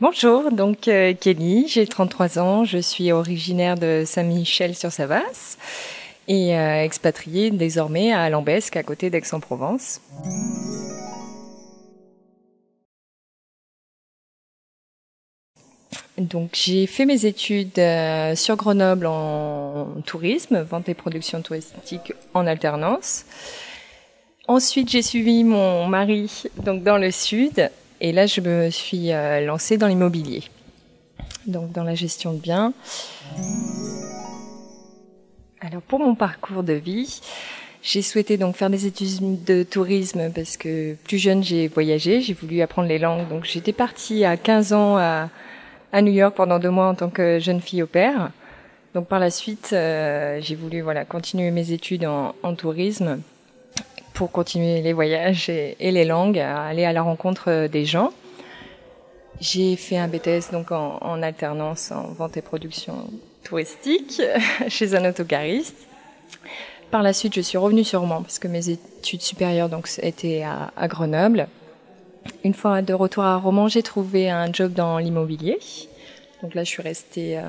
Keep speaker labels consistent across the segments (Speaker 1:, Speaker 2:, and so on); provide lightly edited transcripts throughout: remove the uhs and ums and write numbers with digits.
Speaker 1: Bonjour, donc Kelly, j'ai 33 ans, je suis originaire de Saint-Michel-sur-Savasse et expatriée désormais à Lambesc, à côté d'Aix-en-Provence. Donc j'ai fait mes études sur Grenoble en tourisme, vente et production touristique en alternance. Ensuite, j'ai suivi mon mari donc dans le sud et là je me suis lancée dans l'immobilier, donc dans la gestion de biens. Alors pour mon parcours de vie, j'ai souhaité donc faire des études de tourisme parce que plus jeune j'ai voyagé, j'ai voulu apprendre les langues. Donc j'étais partie à 15 ans à New York pendant 2 mois en tant que jeune fille au pair. Donc par la suite, j'ai voulu continuer mes études en tourisme pour continuer les voyages et les langues, aller à la rencontre des gens. J'ai fait un BTS donc en alternance en vente et production touristique chez un autocariste. Par la suite, je suis revenue sur Mans parce que mes études supérieures donc étaient à Grenoble. Une fois de retour à Romans, j'ai trouvé un job dans l'immobilier. Donc là, je suis restée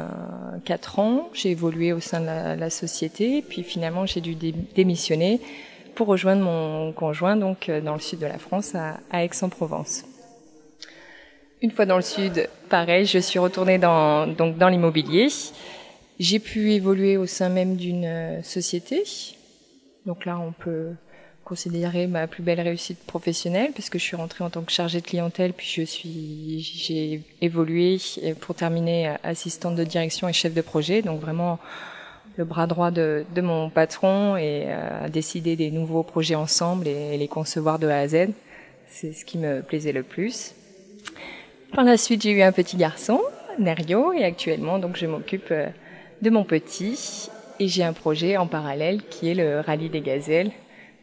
Speaker 1: 4 ans. J'ai évolué au sein de la société. Puis finalement, j'ai dû démissionner pour rejoindre mon conjoint donc dans le sud de la France, à Aix-en-Provence. Une fois dans le sud, pareil, je suis retournée dans l'immobilier. J'ai pu évoluer au sein même d'une société. Donc là, on peut considérer ma plus belle réussite professionnelle puisque je suis rentrée en tant que chargée de clientèle, puis j'ai évolué pour terminer assistante de direction et chef de projet. Donc vraiment le bras droit de mon patron et décider des nouveaux projets ensemble et les concevoir de A à Z. C'est ce qui me plaisait le plus. Par la suite, j'ai eu un petit garçon, Nerio, et actuellement, donc, je m'occupe de mon petit et j'ai un projet en parallèle qui est le rallye des gazelles.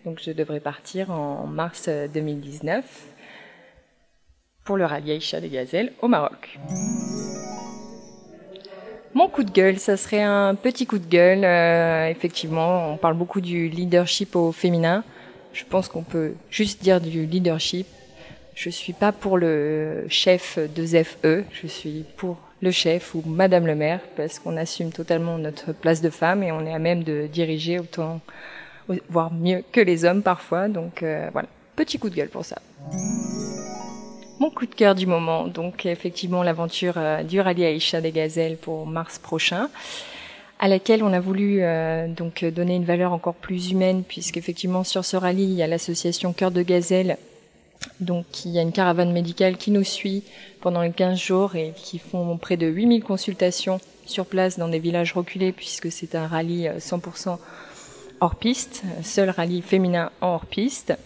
Speaker 1: Donc, je devrais partir en mars 2019 pour le rallye Aïcha des gazelles au Maroc. Mon coup de gueule, ça serait un petit coup de gueule. Effectivement, on parle beaucoup du leadership au féminin. Je pense qu'on peut juste dire du leadership. Je suis pas pour le chef 2FE, je suis pour le chef ou Madame le maire parce qu'on assume totalement notre place de femme et on est à même de diriger autant, voire mieux que les hommes parfois. Donc voilà, petit coup de gueule pour ça. Mon coup de cœur du moment, donc effectivement l'aventure du rallye Aïcha des gazelles pour mars prochain, à laquelle on a voulu donc donner une valeur encore plus humaine puisqu'effectivement sur ce rallye il y a l'association Cœur de Gazelle. Donc, il y a une caravane médicale qui nous suit pendant les 15 jours et qui font près de 8000 consultations sur place dans des villages reculés puisque c'est un rallye 100% hors piste, seul rallye féminin en hors piste.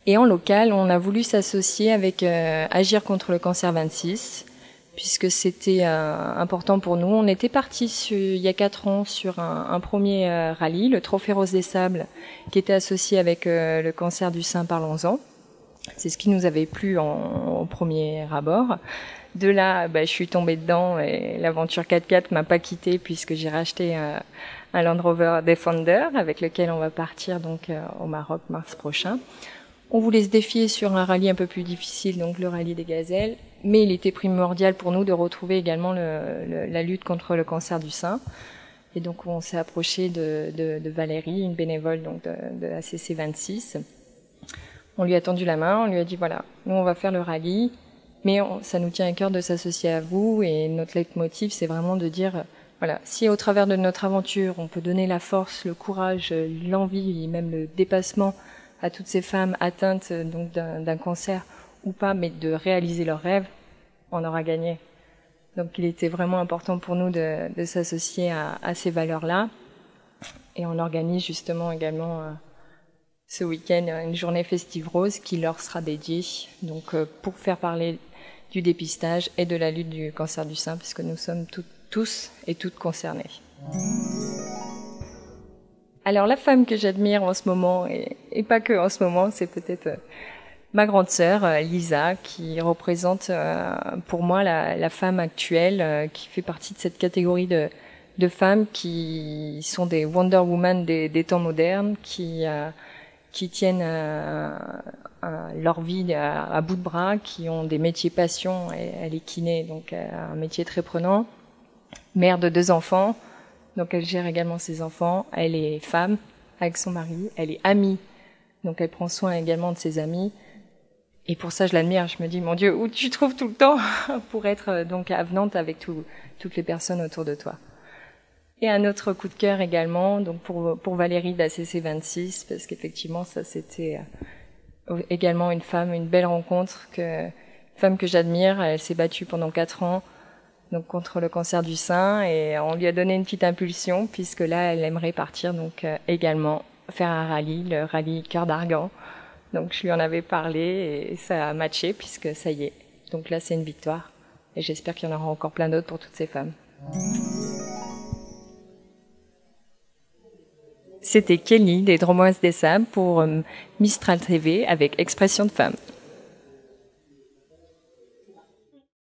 Speaker 1: Et en local, on a voulu s'associer avec Agir contre le cancer 26 puisque c'était important pour nous. On était parti il y a 4 ans sur un premier rallye, le Trophée Rose des Sables, qui était associé avec le cancer du sein, parlons-en. C'est ce qui nous avait plu au premier abord. De là, je suis tombée dedans et l'aventure 4x4 m'a pas quittée puisque j'ai racheté un Land Rover Defender avec lequel on va partir donc au Maroc mars prochain. On voulait se défier sur un rallye un peu plus difficile, donc le rallye des gazelles, mais il était primordial pour nous de retrouver également la lutte contre le cancer du sein. Et donc on s'est approché de Valérie, une bénévole donc de ACC 26. On lui a tendu la main, on lui a dit voilà, nous on va faire le rallye, mais ça nous tient à cœur de s'associer à vous et notre leitmotiv c'est vraiment de dire voilà, si au travers de notre aventure on peut donner la force, le courage, l'envie et même le dépassement à toutes ces femmes atteintes donc d'un cancer ou pas, mais de réaliser leurs rêves, on aura gagné. Donc il était vraiment important pour nous de s'associer à ces valeurs-là et on organise justement également ce week-end une journée festive rose qui leur sera dédiée donc pour faire parler du dépistage et de la lutte du cancer du sein puisque nous sommes tous et toutes concernés. Alors la femme que j'admire en ce moment et pas que en ce moment, c'est peut-être ma grande sœur Lisa qui représente pour moi la femme actuelle qui fait partie de cette catégorie de femmes qui sont des Wonder Woman des temps modernes qui qui tiennent leur vie à bout de bras, qui ont des métiers passion. Elle est kiné, donc un métier très prenant. Mère de 2 enfants, donc elle gère également ses enfants. Elle est femme avec son mari. Elle est amie, donc elle prend soin également de ses amis. Et pour ça, je l'admire. Je me dis, mon Dieu, où tu trouves tout le temps pour être donc avenante avec toutes les personnes autour de toi. Et un autre coup de cœur également, donc pour Valérie de la CC26, parce qu'effectivement, ça c'était également une belle rencontre, une femme que j'admire. Elle s'est battue pendant 4 ans, donc contre le cancer du sein, et on lui a donné une petite impulsion, puisque là, elle aimerait partir donc également faire un rallye, le rallye Cœur d'Argan. Donc je lui en avais parlé et ça a matché, puisque ça y est. Donc là, c'est une victoire, et j'espère qu'il y en aura encore plein d'autres pour toutes ces femmes. C'était Kelly des Dromoises des Sables pour Mistral TV avec Expression de Femme.